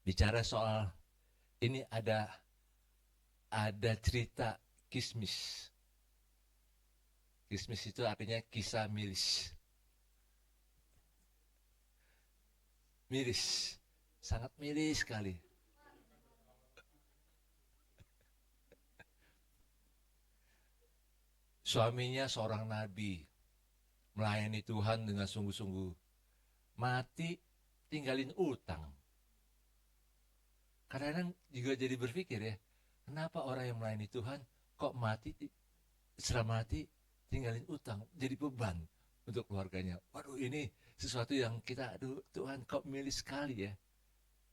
bicara soal ini ada cerita kismis. Kismis itu artinya kisah miris. Miris, sangat miris sekali. Suaminya seorang nabi, melayani Tuhan dengan sungguh-sungguh. Mati, tinggalin utang. Kadang-kadang juga jadi berpikir ya, kenapa orang yang melayani Tuhan kok mati, setelah mati tinggalin utang, jadi beban untuk keluarganya. Waduh, ini sesuatu yang kita, aduh Tuhan kok milis sekali ya.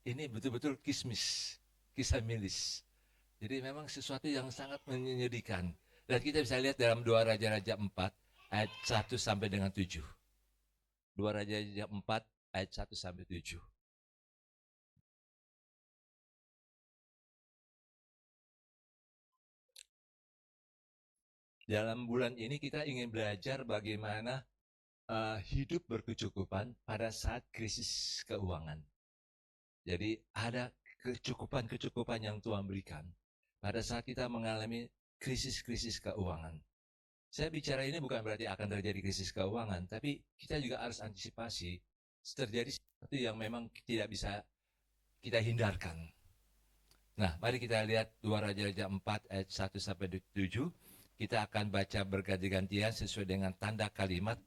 Ini betul-betul kismis, kisah milis. Jadi memang sesuatu yang sangat menyedihkan. Dan kita bisa lihat dalam 2 Raja-Raja 4 ayat 1 sampai dengan 7. 2 Raja-Raja 4 ayat 1 sampai 7. Dalam bulan ini kita ingin belajar bagaimana hidup berkecukupan pada saat krisis keuangan. Jadi ada kecukupan-kecukupan yang Tuhan berikan pada saat kita mengalami krisis-krisis keuangan. Saya bicara ini bukan berarti akan terjadi krisis keuangan, tapi kita juga harus antisipasi terjadi sesuatu yang memang tidak bisa kita hindarkan. Nah, mari kita lihat 2 Raja-Raja 4 ayat 1 sampai 7. Kita akan baca berganti-gantian sesuai dengan tanda kalimat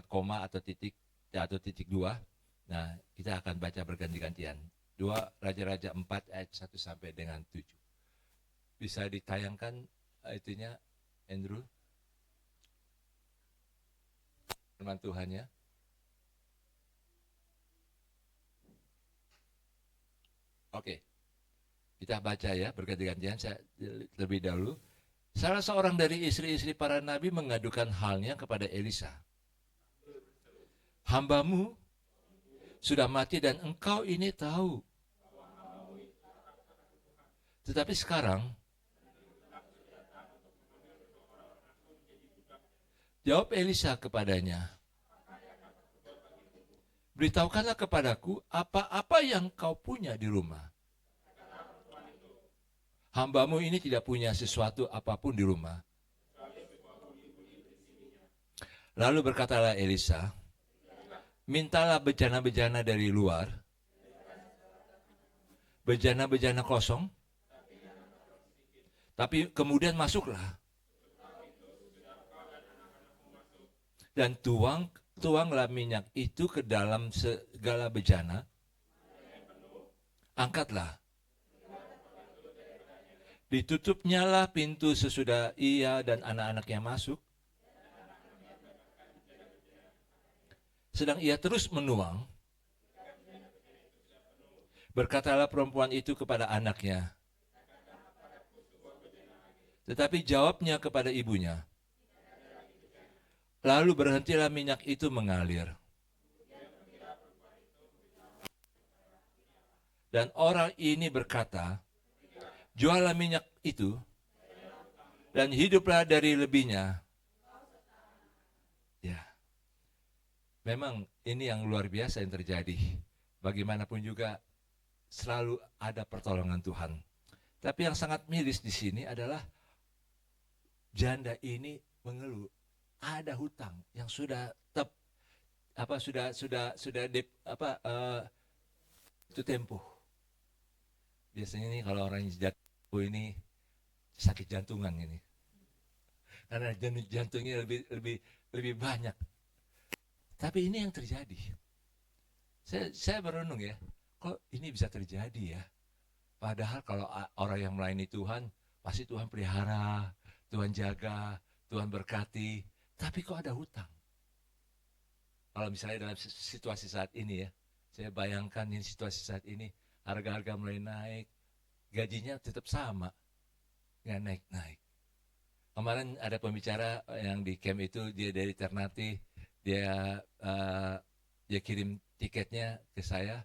koma atau titik 2. Nah, kita akan baca berganti-gantian. 2 Raja-Raja 4 ayat 1 sampai dengan 7. Bisa ditayangkan itunya, Andrew? Firman Tuhan ya. Oke. Kita baca ya berganti-gantian. Saya lebih dahulu. Salah seorang dari istri-istri para nabi mengadukan halnya kepada Elisa. Hambamu sudah mati dan engkau ini tahu. Tetapi sekarang, jawab Elisa kepadanya, beritahukanlah kepadaku apa-apa yang kau punya di rumah. Hambamu ini tidak punya sesuatu apapun di rumah. Lalu berkatalah Elisa, mintalah bejana-bejana dari luar, bejana-bejana kosong, tapi kemudian masuklah dan tuanglah minyak itu ke dalam segala bejana, angkatlah, ditutupnyalah pintu sesudah ia dan anak-anaknya masuk. Sedang ia terus menuang, berkatalah perempuan itu kepada anaknya. Tetapi jawabnya kepada ibunya, lalu berhentilah minyak itu mengalir. Dan orang ini berkata, jualah minyak itu dan hiduplah dari lebihnya. Ya, memang ini yang luar biasa yang terjadi. Bagaimanapun juga selalu ada pertolongan Tuhan. Tapi yang sangat miris di sini adalah janda ini mengeluh, ada hutang yang sudah itu tempo. Biasanya ini kalau orang jatuh ini sakit jantungan ini, karena jantungnya lebih banyak. Tapi ini yang terjadi. Saya berenung ya, kok ini bisa terjadi ya? Padahal kalau orang yang melayani Tuhan, pasti Tuhan pelihara, Tuhan jaga, Tuhan berkati. Tapi kok ada hutang? Kalau misalnya dalam situasi saat ini ya, saya bayangkan ini situasi saat ini, harga-harga mulai naik, gajinya tetap sama, nggak naik-naik. Kemarin ada pembicara yang di camp itu, dia dari Ternate, dia kirim tiketnya ke saya,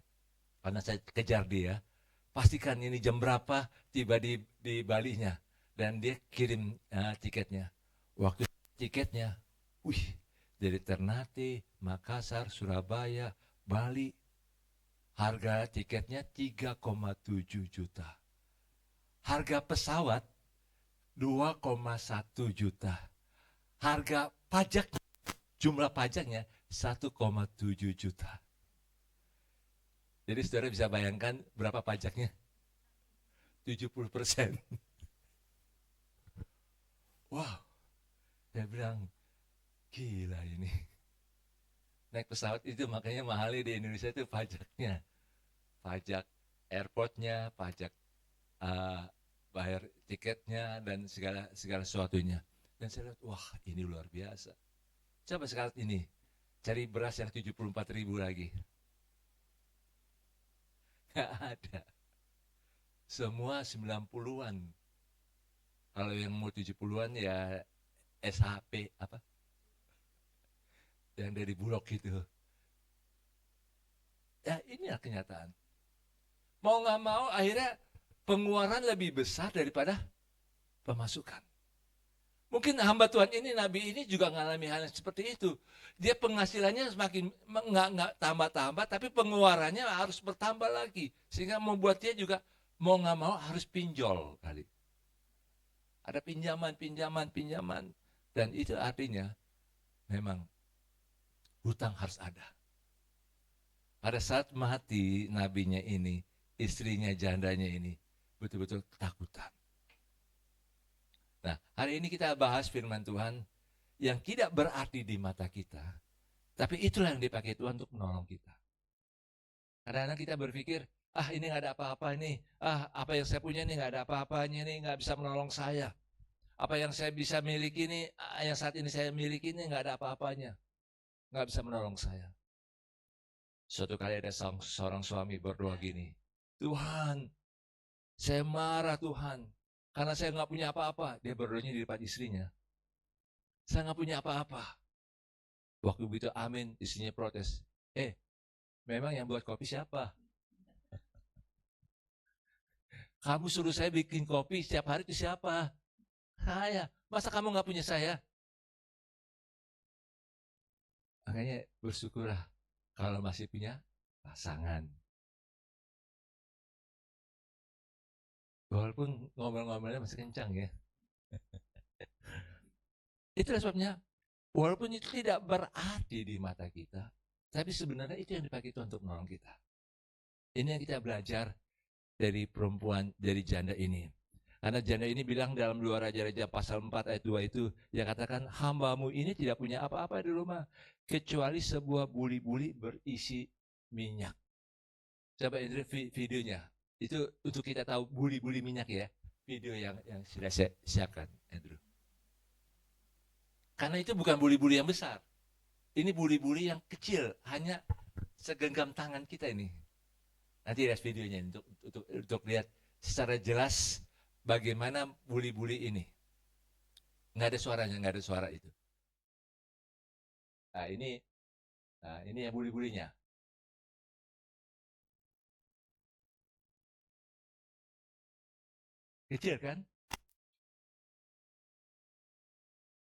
karena saya kejar dia. Pastikan ini jam berapa tiba di Bali-nya, dan dia kirim tiketnya. Waktu tiketnya, dari Ternate, Makassar, Surabaya, Bali, Harga tiketnya 3,7 juta. Harga pesawat 2,1 juta. Harga pajak, jumlah pajaknya 1,7 juta. Jadi saudara bisa bayangkan berapa pajaknya? 70%. Wow, saya bilang, gila ini. Naik pesawat itu makanya mahalnya di Indonesia itu pajaknya. Pajak airportnya, pajak bayar tiketnya, dan segala sesuatunya. Dan saya lihat, wah ini luar biasa. Coba sekarang ini, cari beras yang 74.000 lagi. Nggak ada. Semua 90-an. Kalau yang mau 70-an ya SHP apa? Yang dari Bulog gitu. Ya inilah kenyataan. Mau nggak mau akhirnya pengeluaran lebih besar daripada pemasukan. Mungkin hamba Tuhan ini, Nabi ini juga mengalami hal yang seperti itu. Dia penghasilannya semakin nggak tambah-tambah, tapi pengeluarannya harus bertambah lagi. Sehingga membuat dia juga mau nggak mau harus pinjol kali. Ada pinjaman. Dan itu artinya memang hutang harus ada. Pada saat mati nabinya ini, istrinya jandanya ini betul-betul ketakutan. Nah, hari ini kita bahas firman Tuhan yang tidak berarti di mata kita, tapi itulah yang dipakai Tuhan untuk menolong kita. Kadang-kadang kita berpikir, ini nggak ada apa-apa nih, apa yang saya punya nih nggak ada apa-apanya nih, nggak bisa menolong saya. Apa yang saya bisa miliki nih, yang saat ini saya miliki nih nggak ada apa-apanya, nggak bisa menolong saya. Suatu kali ada seorang suami berdoa gini, Tuhan, saya marah Tuhan, karena saya nggak punya apa-apa. Dia berdoanya di depan istrinya. Saya nggak punya apa-apa. Waktu begitu amin, istrinya protes. Memang yang buat kopi siapa? Kamu suruh saya bikin kopi setiap hari itu siapa? Saya. Masa kamu nggak punya saya? Makanya bersyukurlah kalau masih punya pasangan. Walaupun ngomel-ngomelnya masih kencang ya. Itulah sebabnya, walaupun itu tidak berarti di mata kita, tapi sebenarnya itu yang dipakai Tuhan untuk menolong kita. Ini yang kita belajar dari perempuan, dari janda ini. Karena janda ini bilang dalam 2 Raja-Raja pasal 4 ayat 2 itu, dia katakan, hambamu ini tidak punya apa-apa di rumah, kecuali sebuah buli-buli berisi minyak. Coba Andrew videonya, itu untuk kita tahu buli-buli minyak ya, video yang sudah saya siapkan Andrew. Karena itu bukan buli-buli yang besar, ini buli-buli yang kecil, hanya segenggam tangan kita ini. Nanti lihat videonya untuk lihat secara jelas bagaimana buli-buli ini. Nggak ada suaranya, nggak ada suara itu. Nah ini yang buli-bulinya. Kecil kan?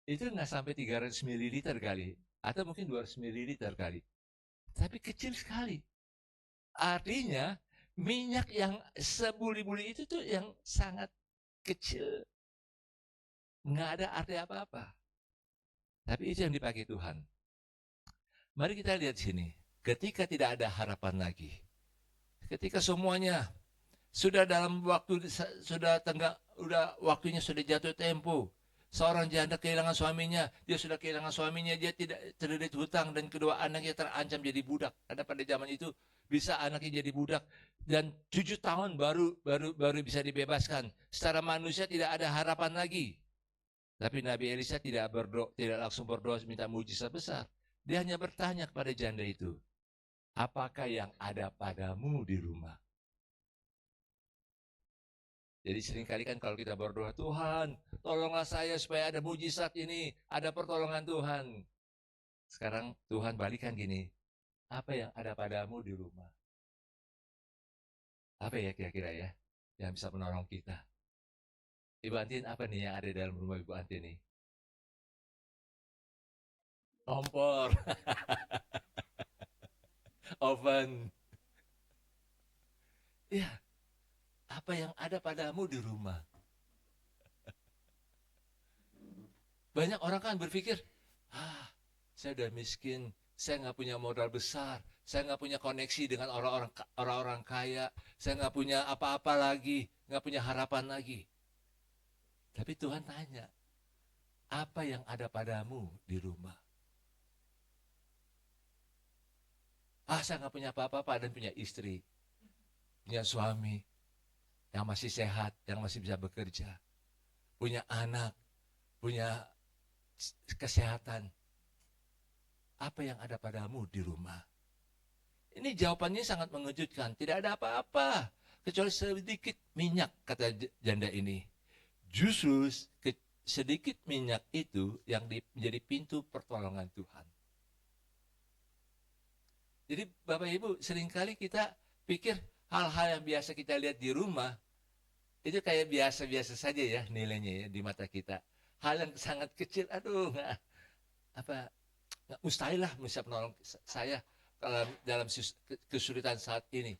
Itu nggak sampai 300 ml kali, atau mungkin 200 ml kali. Tapi kecil sekali. Artinya minyak yang sebuli-buli itu tuh yang sangat kecil. Nggak ada arti apa-apa. Tapi itu yang dipakai Tuhan. Mari kita lihat sini. Ketika tidak ada harapan lagi, ketika semuanya sudah dalam waktu, waktunya sudah jatuh tempo, seorang janda kehilangan suaminya, dia sudah kehilangan suaminya, dia tidak terlilit hutang, dan kedua anaknya terancam jadi budak. Karena pada zaman itu bisa anaknya jadi budak, dan 7 tahun baru bisa dibebaskan. Secara manusia tidak ada harapan lagi. Tapi Nabi Elisa tidak langsung berdoa minta mujizat besar. Dia hanya bertanya kepada janda itu, apakah yang ada padamu di rumah? Jadi seringkali kan kalau kita berdoa, Tuhan, tolonglah saya supaya ada mujizat ini, ada pertolongan Tuhan. Sekarang Tuhan balikan gini, apa yang ada padamu di rumah? Apa ya kira-kira ya yang bisa menolong kita? Ibu Antin, apa nih yang ada dalam rumah Ibu Antin nih? Kompor, oven. Ya, apa yang ada padamu di rumah. Banyak orang kan berpikir, saya udah miskin, saya nggak punya modal besar, saya nggak punya koneksi dengan orang-orang kaya, saya nggak punya apa-apa lagi, nggak punya harapan lagi. Tapi Tuhan tanya, apa yang ada padamu di rumah? Saya nggak punya apa-apa dan punya istri, punya suami yang masih sehat, yang masih bisa bekerja, punya anak, punya kesehatan. Apa yang ada padamu di rumah? Ini jawabannya sangat mengejutkan. Tidak ada apa-apa kecuali sedikit minyak, kata janda ini. Justru sedikit minyak itu yang menjadi pintu pertolongan Tuhan. Jadi Bapak Ibu, seringkali kita pikir hal-hal yang biasa kita lihat di rumah itu kayak biasa-biasa saja ya nilainya ya di mata kita. Hal yang sangat kecil, nggak mustahil lah bisa menolong saya kalau dalam kesulitan saat ini.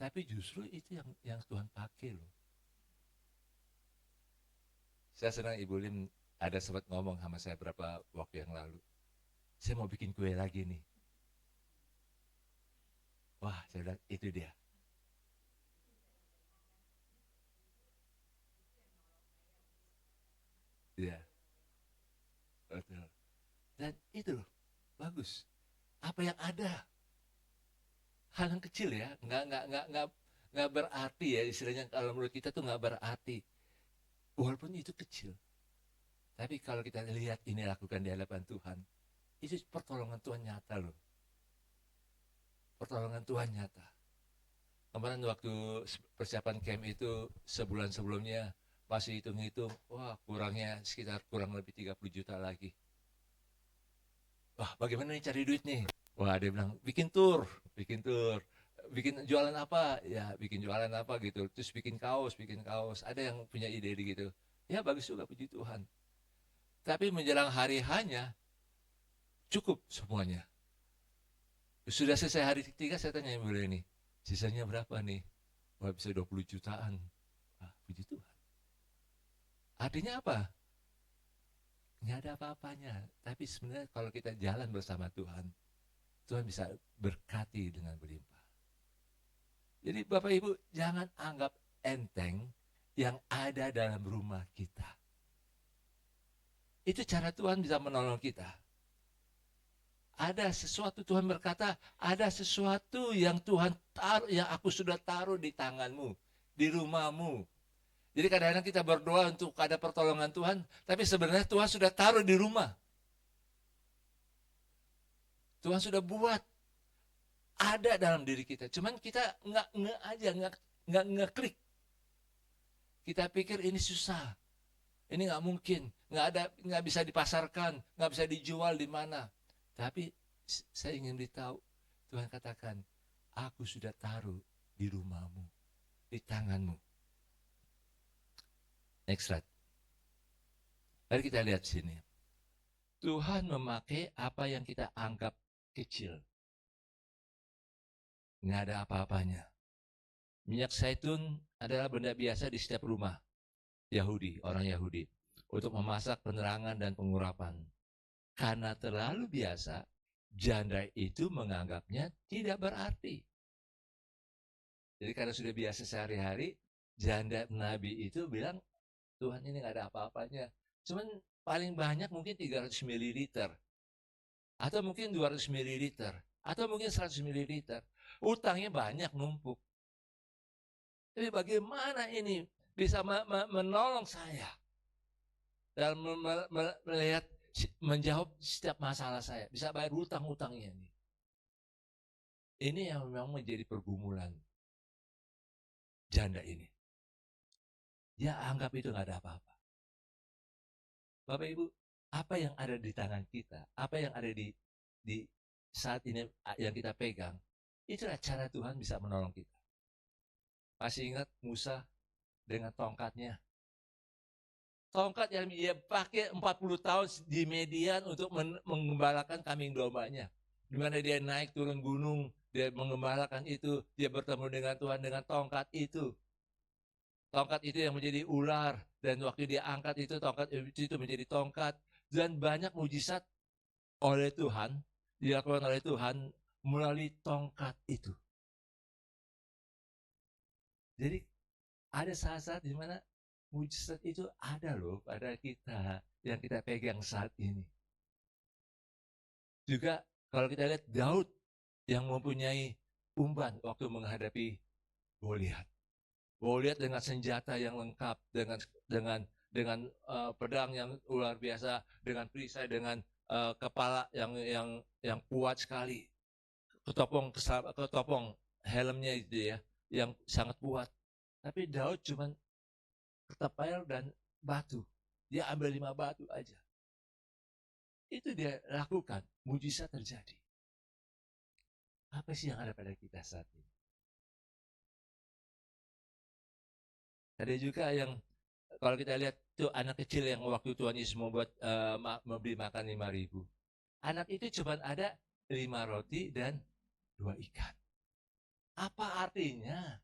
Tapi justru itu yang Tuhan pakai loh. Saya senang Ibu Lin ada sempat ngomong sama saya beberapa waktu yang lalu. Saya mau bikin kue lagi nih. Wah, saya bilang itu dia. Iya, betul. Dan itu loh, bagus. Apa yang ada? Hal yang kecil ya, nggak berarti ya istilahnya kalau menurut kita tuh nggak berarti. Walaupun itu kecil. Tapi kalau kita lihat ini lakukan di hadapan Tuhan, itu pertolongan Tuhan nyata loh. Pertolongan Tuhan nyata. Kemarin waktu persiapan camp itu sebulan sebelumnya masih hitung-hitung, wah kurangnya sekitar kurang lebih 30 juta lagi. Wah bagaimana nih cari duit nih? Wah dia bilang bikin tur, bikin jualan apa? Ya bikin jualan apa gitu. Terus bikin kaos. Ada yang punya ide gitu. Ya bagus juga puji Tuhan. Tapi menjelang hari hanya cukup semuanya. Sudah selesai hari ketiga saya tanya Ibu ini, sisanya berapa nih? Wah bisa 20 jutaan. Puji Tuhan. Artinya apa? Nggak ada apa-apanya. Tapi sebenarnya kalau kita jalan bersama Tuhan, Tuhan bisa berkati dengan berlimpah. Jadi Bapak Ibu jangan anggap enteng yang ada dalam rumah kita. Itu cara Tuhan bisa menolong kita. Ada sesuatu Tuhan berkata, ada sesuatu yang Tuhan taruh, yang aku sudah taruh di tanganmu, di rumahmu. Jadi kadang-kadang kita berdoa untuk ada pertolongan Tuhan, tapi sebenarnya Tuhan sudah taruh di rumah. Tuhan sudah buat ada dalam diri kita. Cuman kita nggak ngeklik. Kita pikir ini susah, ini nggak mungkin, nggak bisa dipasarkan, nggak bisa dijual di mana. Tapi saya ingin beritahu, Tuhan katakan, aku sudah taruh di rumahmu, di tanganmu. Next slide. Mari kita lihat sini. Tuhan memakai apa yang kita anggap kecil. Nggak ada apa-apanya. Minyak zaitun adalah benda biasa di setiap rumah Yahudi, orang Yahudi, untuk memasak penerangan dan pengurapan. Karena terlalu biasa, janda itu menganggapnya tidak berarti. Jadi karena sudah biasa sehari-hari, janda Nabi itu bilang, Tuhan ini nggak ada apa-apanya. Cuman paling banyak mungkin 300 ml. Atau mungkin 200 ml. Atau mungkin 100 ml. Utangnya banyak numpuk. Tapi bagaimana ini bisa menolong saya dalam melihat, menjawab setiap masalah saya, bisa bayar hutang-hutangnya ini. Ini yang memang menjadi pergumulan janda ini. Dia anggap itu nggak ada apa-apa. Bapak Ibu, apa yang ada di tangan kita, apa yang ada di saat ini yang kita pegang, itulah cara Tuhan bisa menolong kita. Masih ingat Musa dengan tongkatnya? Tongkat yang dia pakai 40 tahun di Median untuk mengembalakan kambing dombanya. Di mana dia naik turun gunung, dia mengembalakan itu, dia bertemu dengan Tuhan dengan tongkat itu. Tongkat itu yang menjadi ular, dan waktu dia angkat itu, tongkat itu menjadi tongkat. Dan banyak mujizat oleh Tuhan, dilakukan oleh Tuhan melalui tongkat itu. Jadi ada saat-saat di mana mujizat itu ada loh pada kita yang kita pegang saat ini. Juga kalau kita lihat Daud yang mempunyai umban waktu menghadapi Goliat. Goliat dengan senjata yang lengkap, dengan pedang yang luar biasa, dengan perisai, dengan kepala yang kuat sekali, ketopong helmnya itu ya, yang sangat kuat. Tapi Daud cuma ketapel dan batu. Dia ambil 5 batu aja. Itu dia lakukan, mujizat terjadi. Apa sih yang ada pada kita saat ini? Ada juga yang kalau kita lihat tuh anak kecil yang waktu Tuhan Yesus membuat memberi makan 5.000. Anak itu cuma ada 5 roti dan 2 ikan. Apa artinya?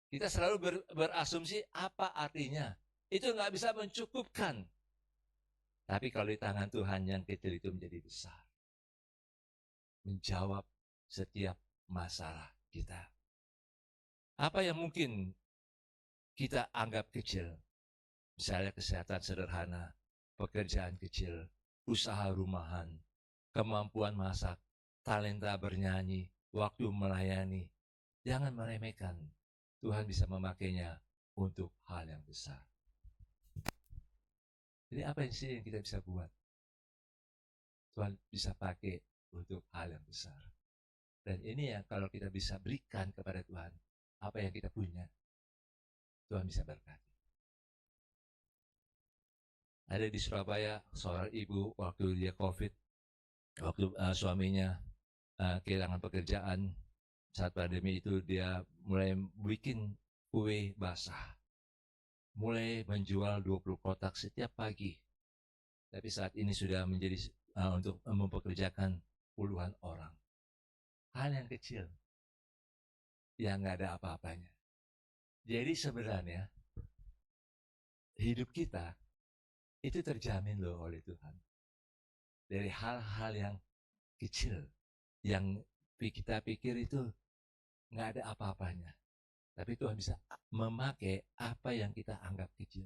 Kita selalu berasumsi apa artinya. Itu nggak bisa mencukupkan. Tapi kalau di tangan Tuhan yang kecil itu menjadi besar. Menjawab setiap masalah kita. Apa yang mungkin kita anggap kecil? Misalnya kesehatan sederhana, pekerjaan kecil, usaha rumahan, kemampuan masak, talenta bernyanyi, waktu melayani. Jangan meremehkan. Tuhan bisa memakainya untuk hal yang besar. Jadi apa sih yang kita bisa buat? Tuhan bisa pakai untuk hal yang besar. Dan ini yang kalau kita bisa berikan kepada Tuhan, apa yang kita punya, Tuhan bisa berkati. Ada di Surabaya seorang ibu waktu dia COVID, waktu suaminya kehilangan pekerjaan, saat pandemi itu dia mulai bikin kue basah, mulai menjual 20 kotak setiap pagi. Tapi saat ini sudah menjadi untuk mempekerjakan puluhan orang. Hal yang kecil, yang nggak ada apa-apanya. Jadi sebenarnya hidup kita itu terjamin loh oleh Tuhan. Dari hal-hal yang kecil, yang kita pikir itu nggak ada apa-apanya. Tapi Tuhan bisa memakai apa yang kita anggap kecil.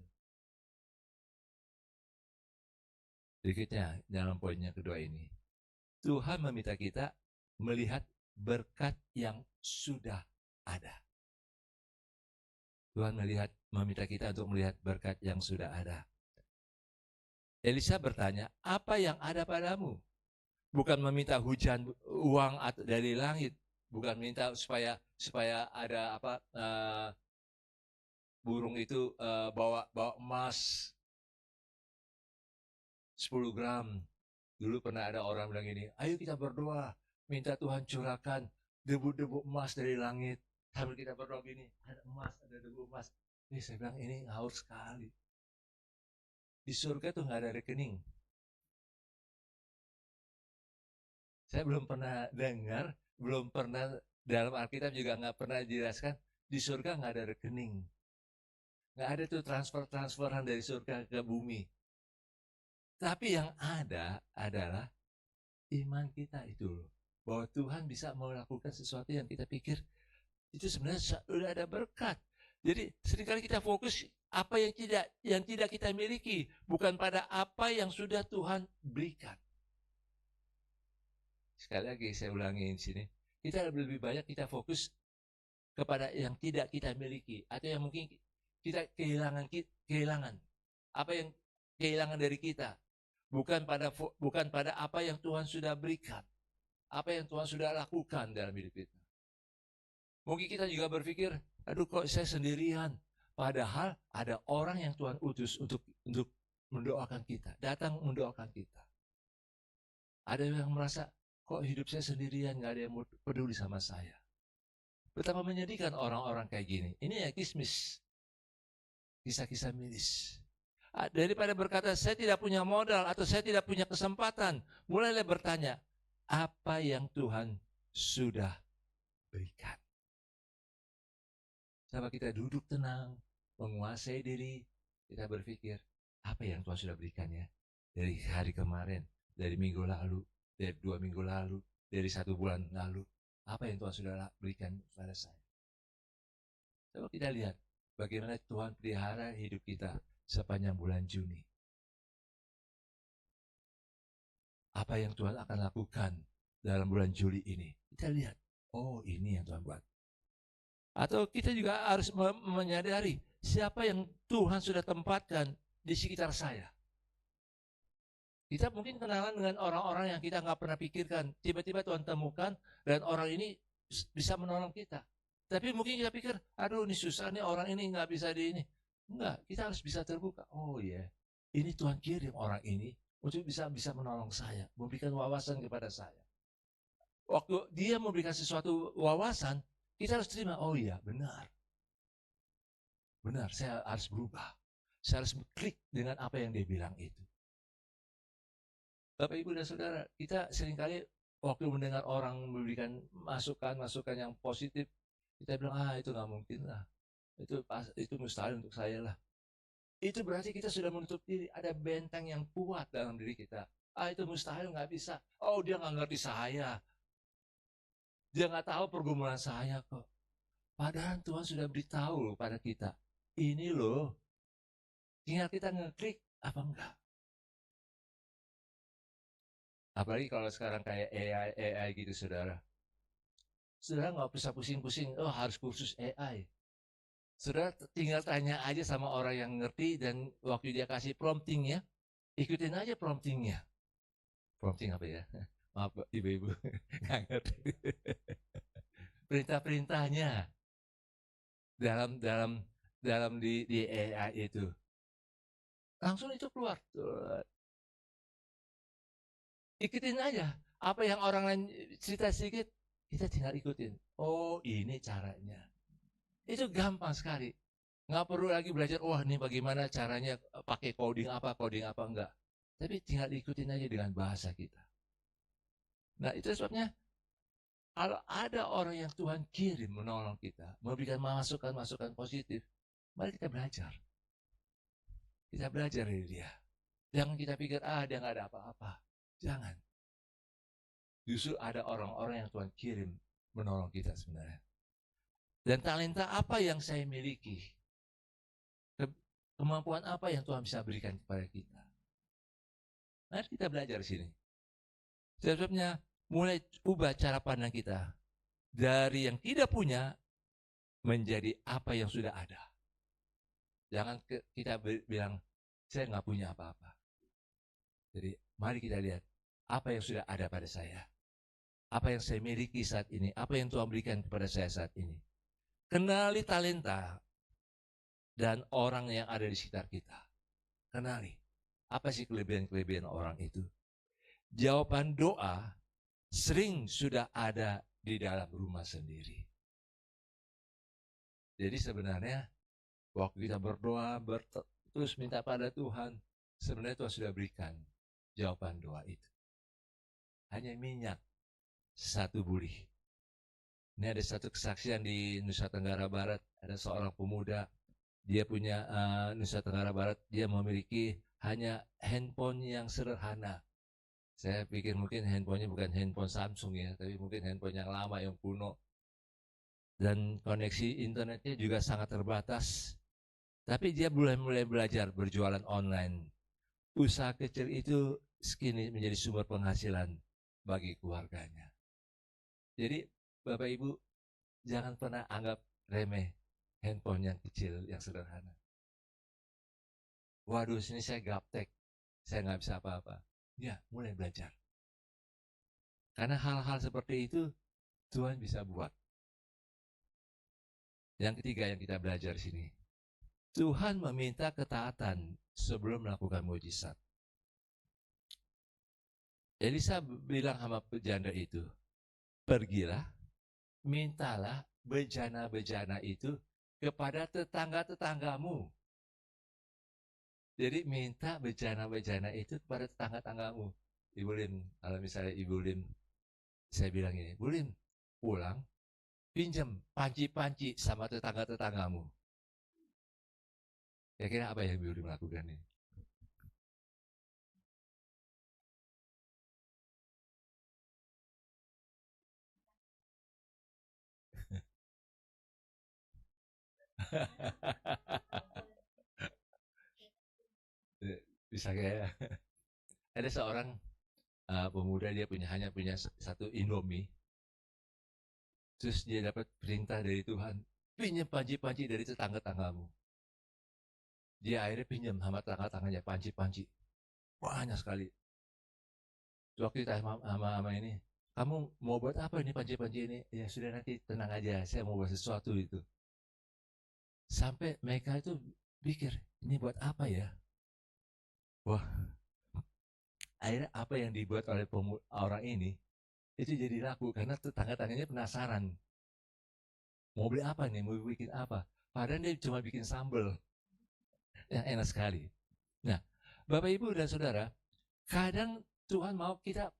Berikutnya, dalam poin yang kedua ini, Tuhan meminta kita melihat berkat yang sudah ada. Tuhan meminta kita untuk melihat berkat yang sudah ada. Elisa bertanya, apa yang ada padamu? Bukan meminta hujan uang dari langit, bukan minta supaya ada burung itu bawa emas 10 gram. Dulu pernah ada orang bilang gini, ayo kita berdoa, minta Tuhan curahkan debu-debu emas dari langit. Sambil kita berdoa gini, ada emas, ada debu emas. Saya bilang ini ngawur sekali. Di surga tuh nggak ada rekening. Saya belum pernah dengar, belum pernah dalam Alkitab juga nggak pernah dijelaskan di surga nggak ada rekening. Nggak ada tuh transferan dari surga ke bumi. Tapi yang ada adalah iman kita itu loh. Bahwa Tuhan bisa melakukan sesuatu yang kita pikir itu sebenarnya sudah ada berkat. Jadi seringkali kita fokus apa yang tidak kita miliki, bukan pada apa yang sudah Tuhan berikan. Sekali lagi saya ulangi di sini, kita lebih banyak kita fokus kepada yang tidak kita miliki atau yang mungkin kita kehilangan. Apa yang kehilangan dari kita, bukan pada apa yang Tuhan sudah berikan, apa yang Tuhan sudah lakukan dalam hidup kita. Mungkin kita juga berpikir, aduh kok saya sendirian. Padahal ada orang yang Tuhan utus untuk mendoakan kita, datang mendoakan kita. Ada yang merasa, kok hidup saya sendirian, gak ada yang peduli sama saya. Betapa menyedihkan orang-orang kayak gini. Ini ya kismis, kisah-kisah miris. Daripada berkata, saya tidak punya modal atau saya tidak punya kesempatan, mulailah bertanya, apa yang Tuhan sudah berikan. Coba kita duduk tenang, menguasai diri, kita berpikir, apa yang Tuhan sudah berikan ya? Dari hari kemarin, dari minggu lalu, dari 2 minggu lalu, dari 1 bulan lalu. Apa yang Tuhan sudah berikan kepada saya? Coba kita lihat, bagaimana Tuhan pelihara hidup kita sepanjang bulan Juni. Apa yang Tuhan akan lakukan dalam bulan Juli ini? Kita lihat, oh ini yang Tuhan buat. Atau kita juga harus menyadari siapa yang Tuhan sudah tempatkan di sekitar saya. Kita mungkin kenalan dengan orang-orang yang kita nggak pernah pikirkan. Tiba-tiba Tuhan temukan dan orang ini bisa menolong kita. Tapi mungkin kita pikir, aduh ini susah nih orang ini nggak bisa di ini. Enggak, kita harus bisa terbuka. Oh iya, ini Tuhan kirim orang ini untuk bisa menolong saya, memberikan wawasan kepada saya. Waktu dia memberikan sesuatu wawasan, kita harus terima, oh iya benar. Benar, saya harus berubah. Saya harus klik dengan apa yang dia bilang itu. Bapak, Ibu, dan Saudara, kita seringkali waktu mendengar orang memberikan masukan yang positif, kita bilang, itu nggak mungkin lah. Itu mustahil untuk saya lah. Itu berarti kita sudah menutup diri, ada benteng yang kuat dalam diri kita. Itu mustahil, nggak bisa. Oh, dia nggak ngerti saya. Dia nggak tahu pergumulan saya kok. Padahal Tuhan sudah beritahu pada kita, ini loh, tinggal kita ngeklik apa enggak. Apalagi kalau sekarang kayak AI gitu, saudara. Saudara nggak bisa pusing-pusing, harus kursus AI. Saudara tinggal tanya aja sama orang yang ngerti, dan waktu dia kasih prompting ya, ikutin aja promptingnya. Prompting apa ya? Maaf ibu-ibu, nggak ngerti. Perintah-perintahnya dalam di AI itu. Langsung itu keluar. Ikutin aja. Apa yang orang lain cerita sedikit, kita tinggal ikutin. Oh, ini caranya. Itu gampang sekali. Nggak perlu lagi belajar, wah ini bagaimana caranya pakai coding apa enggak. Tapi tinggal ikutin aja dengan bahasa kita. Nah, itu sebabnya kalau ada orang yang Tuhan kirim menolong kita, memberikan masukan-masukan positif, mari kita belajar. Kita belajar dari dia. Jangan kita pikir, dia nggak ada apa-apa. Jangan. Justru ada orang-orang yang Tuhan kirim menolong kita sebenarnya. Dan talenta apa yang saya miliki? Kemampuan apa yang Tuhan bisa berikan kepada kita? Mari kita belajar di sini. Sebabnya mulai ubah cara pandang kita dari yang tidak punya menjadi apa yang sudah ada. Jangan kita bilang saya nggak punya apa-apa. Jadi mari kita lihat apa yang sudah ada pada saya. Apa yang saya miliki saat ini, apa yang Tuhan berikan kepada saya saat ini. Kenali talenta dan orang yang ada di sekitar kita. Kenali, apa sih kelebihan-kelebihan orang itu. Jawaban doa sering sudah ada di dalam rumah sendiri. Jadi sebenarnya waktu kita berdoa, terus minta pada Tuhan, sebenarnya Tuhan sudah berikan jawaban doa itu. Hanya minyak 1 buli. Ini ada satu kesaksian di Nusa Tenggara Barat, ada seorang pemuda, dia punya Nusa Tenggara Barat, dia memiliki hanya handphone yang sederhana. Saya pikir mungkin handphonenya bukan handphone Samsung ya, tapi mungkin handphone yang lama, yang kuno. Dan koneksi internetnya juga sangat terbatas. Tapi dia mulai belajar berjualan online. Usaha kecil itu kini menjadi sumber penghasilan bagi keluarganya. Jadi Bapak Ibu, jangan pernah anggap remeh handphone yang kecil, yang sederhana. Waduh, sini saya gaptek, saya nggak bisa apa-apa. Ya, mulai belajar. Karena hal-hal seperti itu Tuhan bisa buat. Yang ketiga yang kita belajar di sini, Tuhan meminta ketaatan sebelum melakukan mujizat. Elisa bilang sama janda itu, pergilah, mintalah bejana-bejana itu kepada tetangga-tetanggamu. Jadi minta bejana-bejana itu kepada tetangga-tetanggamu. Ibu Lim, kalau misalnya Ibu Lim, saya bilang ini, Bu Lim, pulang, pinjam panci-panci sama tetangga-tetanggamu. Kira-kira apa yang Ibu lakukan ini? Bisa kayak ada seorang pemuda, dia hanya punya satu Indomie, terus dia dapat perintah dari Tuhan, pinjam panci-panci dari tetangga-tanggamu. Dia akhirnya pinjam sama tetangga-tangganya panci-panci banyak sekali. Waktu itu sama ini, kamu mau buat apa ini panci-panci ini? Ya sudah, nanti tenang aja, saya mau buat sesuatu itu. Sampai mereka itu pikir, ini buat apa ya? Wah, akhirnya apa yang dibuat oleh orang ini itu jadi laku karena tetangga-tangganya penasaran. Mau beli apa nih? Mau bikin apa? Padahal dia cuma bikin sambal yang enak sekali. Nah, Bapak Ibu dan Saudara, kadang Tuhan mau kita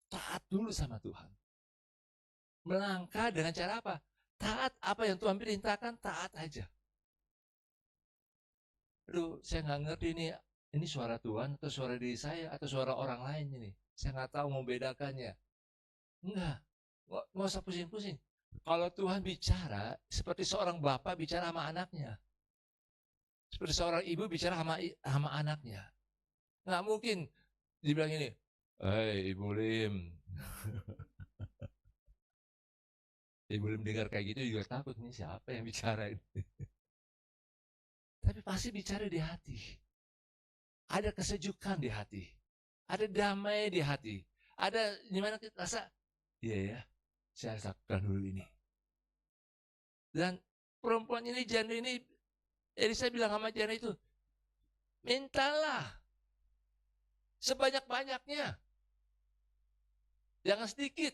taat dulu sama Tuhan. Melangkah dengan cara apa? Taat apa yang Tuhan perintahkan, taat aja. Aduh, saya nggak ngerti ini suara Tuhan atau suara diri saya atau suara orang lain ini. Saya nggak tahu membedakannya. Enggak, nggak usah pusing-pusing. Kalau Tuhan bicara, seperti seorang bapak bicara sama anaknya. Seperti seorang ibu bicara sama anaknya. Nggak mungkin dibilang ini, hei Ibu Lim. Ibu Lim dengar kayak gitu juga takut, nih siapa yang bicara ini. Tapi pasti bicara di hati. Ada kesejukan di hati. Ada damai di hati. Ada dimana kita rasa, iya ya, saya lakukan dulu ini. Dan perempuan ini, janda ini, Elisa bilang sama janda itu, mintalah sebanyak-banyaknya. Jangan sedikit.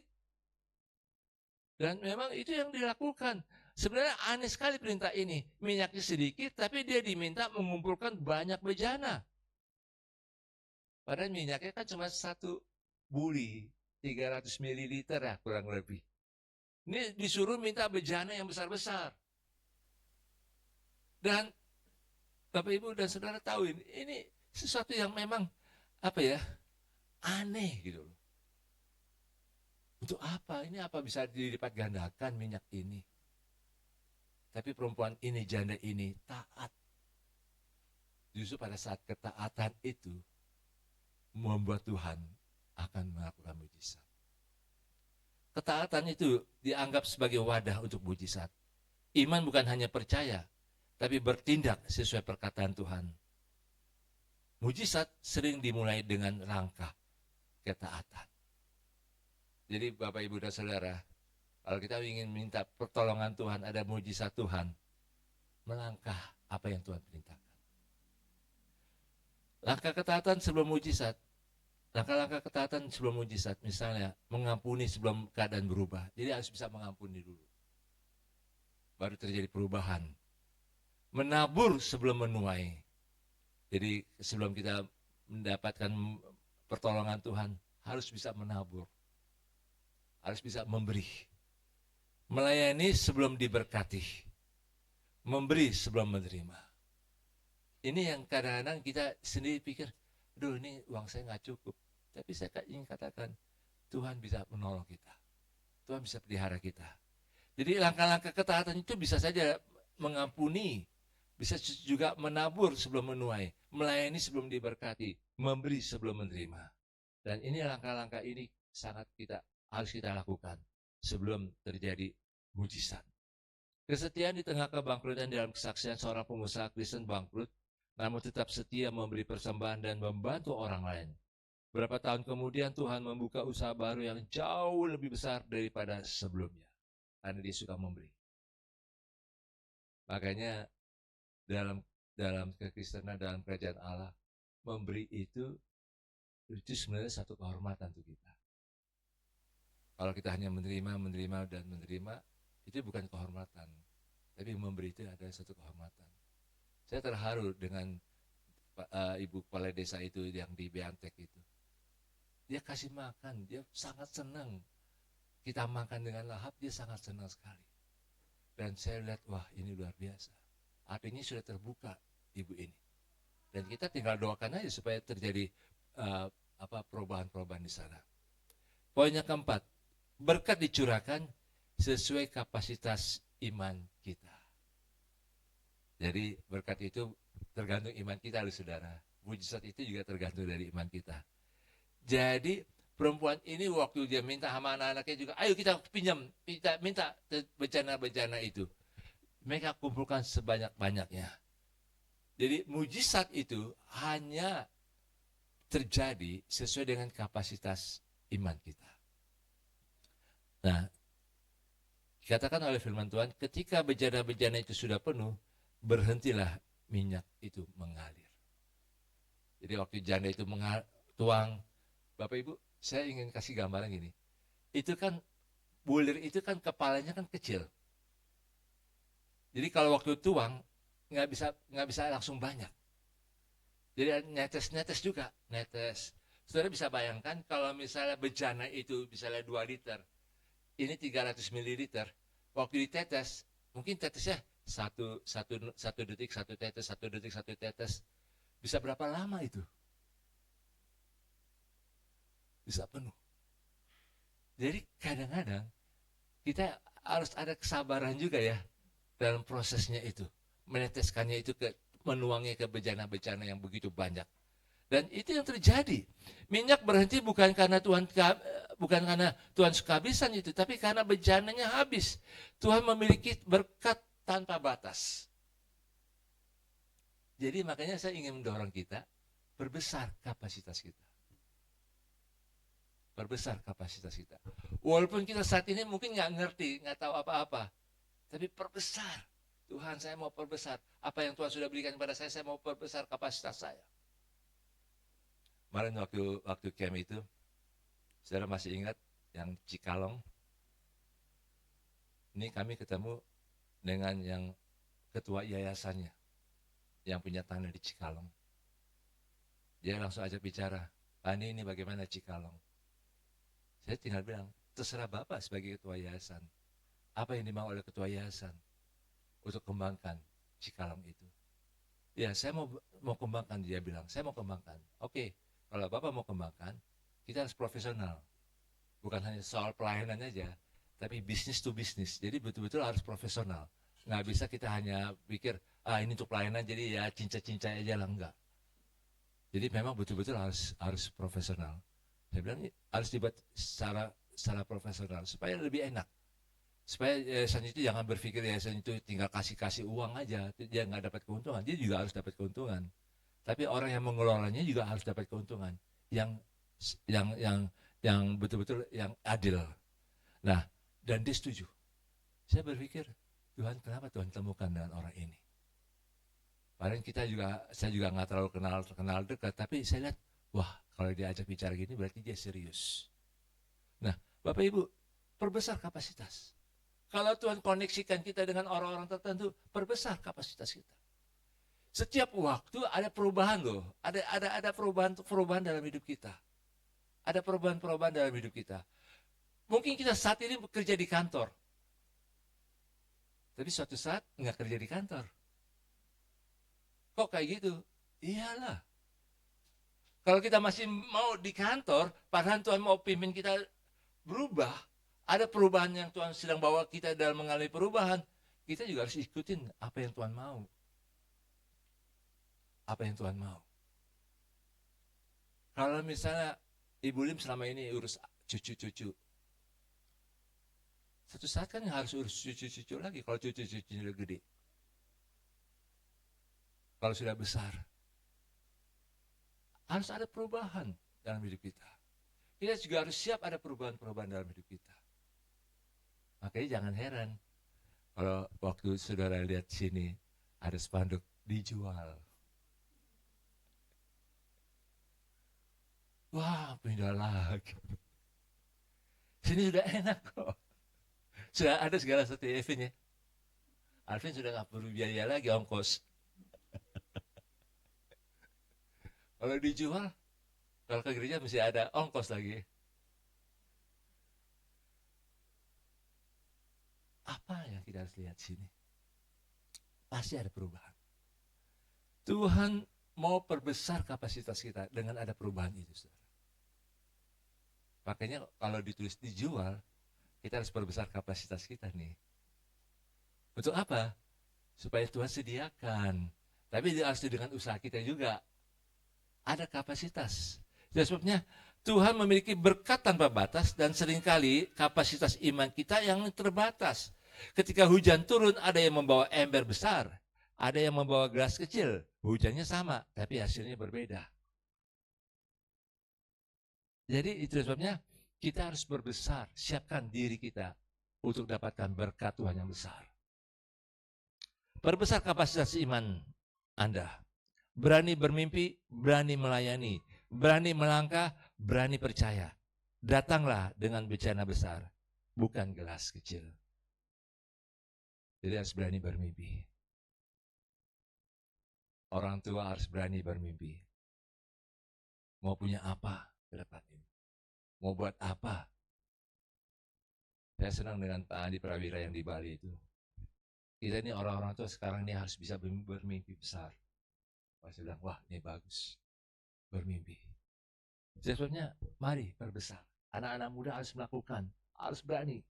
Dan memang itu yang dilakukan. Sebenarnya aneh sekali perintah ini. Minyaknya sedikit, tapi dia diminta mengumpulkan banyak bejana. Padahal minyaknya kan cuma satu buli, 300 ml ya kurang lebih. Ini disuruh minta bejana yang besar-besar. Dan Bapak Ibu dan Saudara tahu ini sesuatu yang memang apa ya, aneh gitu loh. Untuk apa? Ini apa bisa dilipat gandakan minyak ini? Tapi perempuan ini, janda ini taat. Justru pada saat ketaatan itu membuat Tuhan akan melakukan mujizat. Ketaatan itu dianggap sebagai wadah untuk mujizat. Iman bukan hanya percaya, tapi bertindak sesuai perkataan Tuhan. Mujizat sering dimulai dengan langkah ketaatan. Jadi Bapak Ibu dan Saudara, kalau kita ingin minta pertolongan Tuhan, ada mujizat Tuhan, melangkah apa yang Tuhan perintahkan. Langkah ketaatan sebelum mujizat. Langkah-langkah ketaatan sebelum mujizat, misalnya mengampuni sebelum keadaan berubah. Jadi harus bisa mengampuni dulu. Baru terjadi perubahan. Menabur sebelum menuai. Jadi sebelum kita mendapatkan pertolongan Tuhan, harus bisa menabur. Harus bisa memberi. Melayani sebelum diberkati. Memberi sebelum menerima. Ini yang kadang-kadang kita sendiri pikir, aduh ini uang saya nggak cukup. Tapi saya ingin katakan, Tuhan bisa menolong kita. Tuhan bisa pelihara kita. Jadi langkah-langkah ketaatan itu bisa saja mengampuni, bisa juga menabur sebelum menuai, melayani sebelum diberkati, memberi sebelum menerima. Dan ini langkah-langkah ini sangat harus kita lakukan sebelum terjadi mujizat. Kesetiaan di tengah kebangkrutan dalam kesaksian seorang pengusaha Kristen bangkrut, namun tetap setia memberi persembahan dan membantu orang lain. Berapa tahun kemudian Tuhan membuka usaha baru yang jauh lebih besar daripada sebelumnya. Karena dia suka memberi. Makanya dalam kekristenan, dalam kerajaan Allah, memberi itu sebenarnya satu kehormatan untuk kita. Kalau kita hanya menerima, itu bukan kehormatan. Tapi memberi itu adalah satu kehormatan. Saya terharu dengan ibu kepala desa itu yang di Beantek itu. Dia kasih makan, dia sangat senang. kita makan dengan lahap, dia sangat senang sekali. Dan saya lihat, wah ini luar biasa. Artinya sudah terbuka ibu ini. Dan kita tinggal doakan aja supaya terjadi perubahan-perubahan di sana. Poin yang keempat, berkat dicurahkan sesuai kapasitas iman kita. Jadi berkat itu tergantung iman kita, saudara. Mujizat itu juga tergantung dari iman kita. Jadi perempuan ini waktu dia minta sama anak-anaknya juga, ayo kita pinjam, kita minta bencana-bencana itu. Mereka kumpulkan sebanyak-banyaknya. Jadi mujizat itu hanya terjadi sesuai dengan kapasitas iman kita. Nah, dikatakan oleh firman Tuhan, ketika bejana-bejana itu sudah penuh, berhentilah minyak itu mengalir. Jadi waktu janda itu tuang, Bapak Ibu, saya ingin kasih gambaran gini. Itu kan, bulir itu kan kepalanya kan kecil. Jadi kalau waktu tuang, nggak bisa langsung banyak. Jadi netes-netes juga, netes. Saudara bisa bayangkan kalau misalnya bejana itu misalnya 2 liter, ini 300 ml, waktu ditetes, mungkin tetesnya satu detik, satu tetes, bisa berapa lama itu? Bisa penuh. Jadi kadang-kadang kita harus ada kesabaran juga ya dalam prosesnya itu, meneteskannya itu menuangnya ke bejana-bejana yang begitu banyak. Dan itu yang terjadi. Minyak berhenti bukan karena Tuhan suka habisan itu, tapi karena bejananya habis. Tuhan memiliki berkat tanpa batas. Jadi makanya saya ingin mendorong kita perbesar kapasitas kita. Perbesar kapasitas kita. Walaupun kita saat ini mungkin nggak ngerti, nggak tahu apa-apa, tapi perbesar. Tuhan, saya mau perbesar. Apa yang Tuhan sudah berikan kepada saya mau perbesar kapasitas saya. Kemarin waktu camp itu, saudara masih ingat yang Cikalong? Ini kami ketemu dengan yang ketua yayasannya, yang punya tanah di Cikalong. Dia langsung ajak bicara, Pak ini bagaimana Cikalong? Saya tinggal bilang, terserah Bapak sebagai ketua yayasan. Apa yang dimau oleh ketua yayasan untuk kembangkan Cikalong itu? Ya saya mau kembangkan, dia bilang, saya mau kembangkan. Oke, kalau Bapak mau kembangkan, kita harus profesional. Bukan hanya soal pelayanan aja, tapi bisnis to bisnis. Jadi betul-betul harus profesional. Nggak bisa kita hanya pikir, ini untuk pelayanan jadi ya cinca-cinca aja lah, enggak. Jadi memang betul-betul harus profesional. Saya bilang harus dibuat secara profesional supaya lebih enak. Supaya yayasan itu jangan berpikir yayasan itu tinggal kasih uang aja, dia nggak dapat keuntungan, dia juga harus dapat keuntungan. Tapi orang yang mengelolanya juga harus dapat keuntungan yang betul-betul yang adil. Nah, dan dia setuju. Saya berpikir, Tuhan kenapa Tuhan temukan dengan orang ini? Padahal saya juga nggak terlalu kenal dekat, tapi saya lihat, wah kalau dia ajak bicara gini berarti dia serius. Nah, Bapak Ibu, perbesar kapasitas. Kalau Tuhan koneksikan kita dengan orang-orang tertentu, perbesar kapasitas kita. Setiap waktu ada perubahan loh, ada perubahan dalam hidup kita. Ada perubahan dalam hidup kita. Mungkin kita saat ini bekerja di kantor, tapi suatu saat nggak kerja di kantor. Kok kayak gitu? Iyalah. Kalau kita masih mau di kantor, padahal Tuhan mau pimpin kita berubah, ada perubahan yang Tuhan sedang bawa kita dalam mengalami perubahan, kita juga harus ikutin apa yang Tuhan mau. Apa yang Tuhan mau. Kalau misalnya Ibu Lim selama ini urus cucu-cucu, suatu saat kan harus urus cucu-cucu lagi kalau cucu-cucunya udah gede. Kalau sudah besar, harus ada perubahan dalam hidup kita. Kita juga harus siap ada perubahan-perubahan dalam hidup kita. Makanya jangan heran kalau waktu saudara lihat sini ada spanduk dijual. Wah, pindah lagi. Sini sudah enak kok. Sudah ada segala sesuatu Alvin ya. Alvin sudah nggak perlu biaya lagi ongkos. Kalau dijual, kalau ke gereja mesti ada ongkos lagi. Apa yang kita harus lihat sini? Pasti ada perubahan. Tuhan mau perbesar kapasitas kita dengan ada perubahan itu, saudara. Makanya kalau ditulis dijual, kita harus perbesar kapasitas kita nih. Untuk apa? Supaya Tuhan sediakan. Tapi harus dengan usaha kita juga. Ada kapasitas. Dan sebabnya Tuhan memiliki berkat tanpa batas dan seringkali kapasitas iman kita yang terbatas. Ketika hujan turun, ada yang membawa ember besar, ada yang membawa gelas kecil. Hujannya sama, tapi hasilnya berbeda. Jadi itu sebabnya kita harus berbesar, siapkan diri kita untuk dapatkan berkat Tuhan yang besar. Perbesar kapasitas iman Anda. Berani bermimpi, berani melayani, berani melangkah, berani percaya. Datanglah dengan bencana besar, bukan gelas kecil. Jadi harus berani bermimpi. Orang tua harus berani bermimpi. Mau punya apa ke depan ini? Mau buat apa? Saya senang dengan Pak Andi Prawira yang di Bali itu. Kita ini orang-orang tua sekarang ini harus bisa bermimpi besar. Saya bilang, wah ini bagus. Bermimpi. Sebetulnya, mari perbesar. Anak-anak muda harus melakukan, harus berani.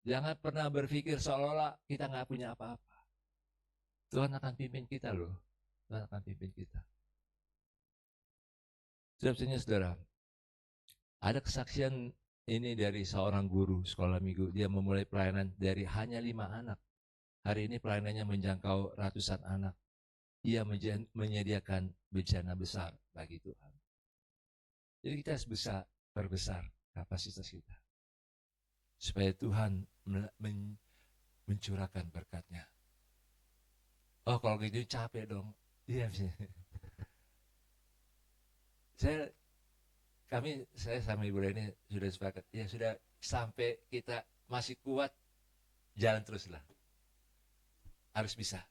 Jangan pernah berpikir seolah-olah kita nggak punya apa-apa. Tuhan akan pimpin kita loh. Tuhan akan pimpin kita. Sebetulnya saudara, ada kesaksian ini dari seorang guru sekolah minggu. Dia memulai pelayanan dari hanya 5 anak. Hari ini pelayanannya menjangkau ratusan anak. Ia menyediakan bencana besar bagi Tuhan. Jadi kita harus perbesar kapasitas kita. Supaya Tuhan mencurahkan berkat-Nya. Oh kalau gitu capek dong. Iya. Saya sama Ibu Leni sudah sepakat. Ya sudah sampai kita masih kuat, jalan teruslah. Harus bisa.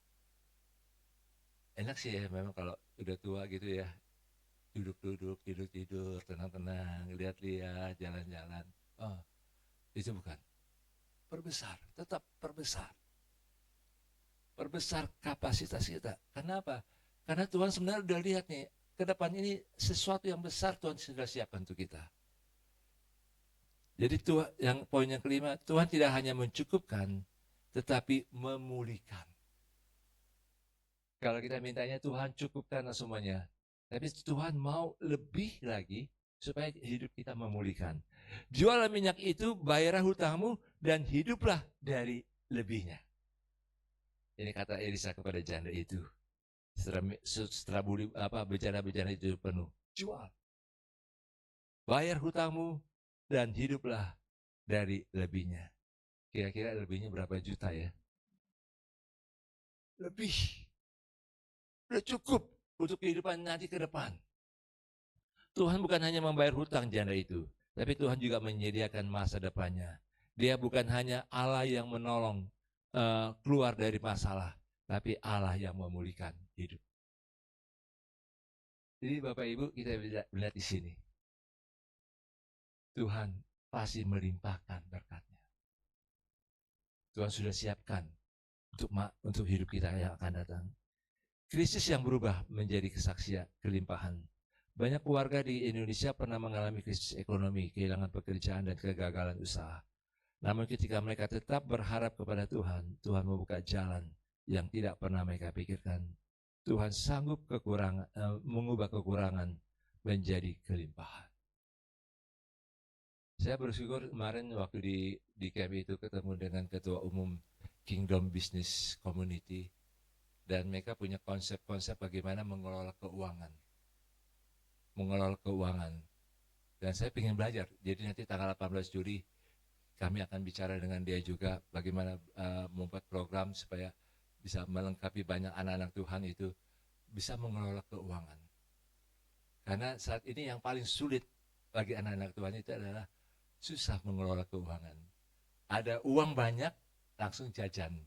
Enak sih ya memang kalau udah tua gitu ya. Duduk-duduk, tidur-tidur, tenang-tenang, lihat-lihat, jalan-jalan. Oh, itu bukan. Perbesar, tetap perbesar. Perbesar kapasitas kita. Kenapa? Karena Tuhan sebenarnya udah lihat nih, ke depan ini sesuatu yang besar Tuhan sudah siapkan untuk kita. Jadi Tuhan, yang poin yang kelima, Tuhan tidak hanya mencukupkan, tetapi memulihkan. Kalau kita mintanya Tuhan cukupkan semuanya, tapi Tuhan mau lebih lagi supaya hidup kita memulihkan. Jualah minyak itu, bayarlah hutangmu, dan hiduplah dari lebihnya. Ini kata Elisa kepada janda itu. Setelah bencana-bencana itu penuh, jual. Bayar hutangmu dan hiduplah dari lebihnya. Kira-kira lebihnya berapa juta ya? Lebih. Sudah cukup untuk kehidupan nanti ke depan. Tuhan bukan hanya membayar hutang janda itu, tapi Tuhan juga menyediakan masa depannya. Dia bukan hanya Allah yang menolong keluar dari masalah, tapi Allah yang memulihkan hidup. Jadi Bapak Ibu kita lihat di sini. Tuhan pasti melimpahkan berkat-Nya. Tuhan sudah siapkan untuk hidup kita yang akan datang. Krisis yang berubah menjadi kesaksian kelimpahan. Banyak keluarga di Indonesia pernah mengalami krisis ekonomi, kehilangan pekerjaan dan kegagalan usaha. Namun ketika mereka tetap berharap kepada Tuhan, Tuhan membuka jalan yang tidak pernah mereka pikirkan. Tuhan sanggup mengubah kekurangan menjadi kelimpahan. Saya bersyukur kemarin waktu di camp itu ketemu dengan ketua umum Kingdom Business Community. Dan mereka punya konsep-konsep bagaimana mengelola keuangan. Dan saya ingin belajar. Jadi nanti tanggal 18 Juli kami akan bicara dengan dia juga bagaimana membuat program supaya bisa melengkapi banyak anak-anak Tuhan itu bisa mengelola keuangan. Karena saat ini yang paling sulit bagi anak-anak Tuhan itu adalah susah mengelola keuangan. Ada uang banyak, langsung jajan.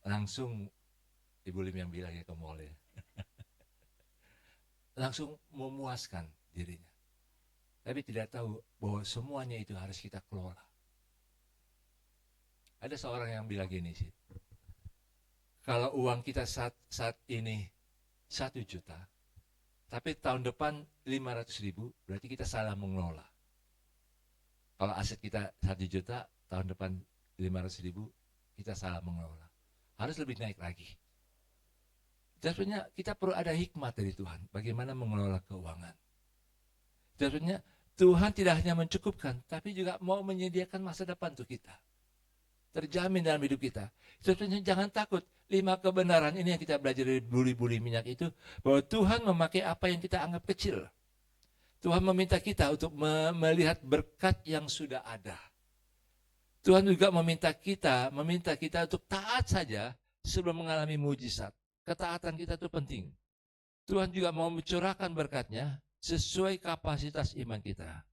Langsung Ibu Lim yang bilang ya ke mall ya. Langsung memuaskan dirinya. Tapi tidak tahu bahwa semuanya itu harus kita kelola. Ada seorang yang bilang gini sih, kalau uang kita saat ini 1 juta, tapi tahun depan 500.000, berarti kita salah mengelola. Kalau aset kita 1 juta, tahun depan 500.000, kita salah mengelola. Harus lebih naik lagi. Sebenarnya kita perlu ada hikmat dari Tuhan, bagaimana mengelola keuangan. Sebenarnya Tuhan tidak hanya mencukupkan, tapi juga mau menyediakan masa depan untuk kita. Terjamin dalam hidup kita. Sebenarnya jangan takut. 5 kebenaran ini yang kita belajar dari buli-buli minyak itu, bahwa Tuhan memakai apa yang kita anggap kecil. Tuhan meminta kita untuk melihat berkat yang sudah ada. Tuhan juga meminta kita untuk taat saja sebelum mengalami mujizat. Ketaatan kita itu penting. Tuhan juga mau mencurahkan berkatnya sesuai kapasitas iman kita.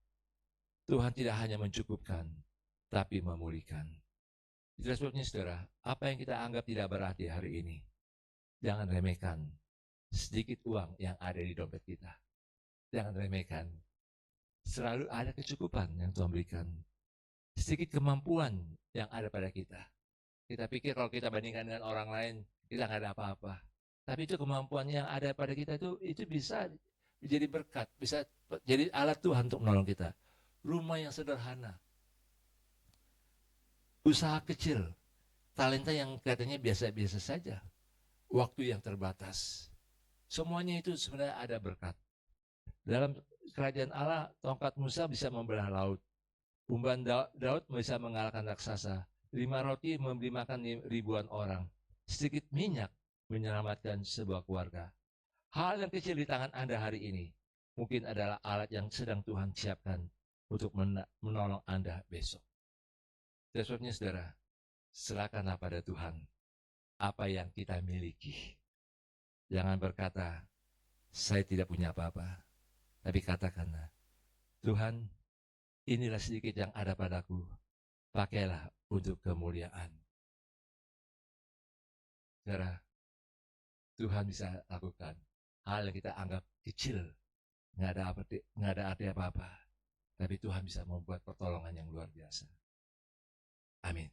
Tuhan tidak hanya mencukupkan, tapi memulihkan. Itulah sebabnya saudara, apa yang kita anggap tidak berarti hari ini, jangan remehkan sedikit uang yang ada di dompet kita. Jangan remehkan. Selalu ada kecukupan yang Tuhan berikan. Sedikit kemampuan yang ada pada kita. Kita pikir kalau kita bandingkan dengan orang lain, kita nggak ada apa-apa. Tapi itu kemampuan yang ada pada kita itu bisa menjadi berkat, bisa jadi alat Tuhan untuk menolong kita. Rumah yang sederhana, usaha kecil, talenta yang kelihatannya biasa-biasa saja, waktu yang terbatas. Semuanya itu sebenarnya ada berkat. Dalam kerajaan Allah, tongkat Musa bisa membelah laut. Umban Daud bisa mengalahkan raksasa. 5 roti memberi makan ribuan orang. Sedikit minyak menyelamatkan sebuah keluarga. Hal yang kecil di tangan Anda hari ini mungkin adalah alat yang sedang Tuhan siapkan untuk menolong Anda besok. Sebabnya saudara, serahkanlah pada Tuhan apa yang kita miliki. Jangan berkata, saya tidak punya apa-apa. Tapi katakanlah, Tuhan, inilah sedikit yang ada padaku. Pakailah untuk kemuliaan. Saudara, Tuhan bisa lakukan hal yang kita anggap kecil, nggak ada arti apa-apa. Tapi Tuhan bisa membuat pertolongan yang luar biasa. Amin.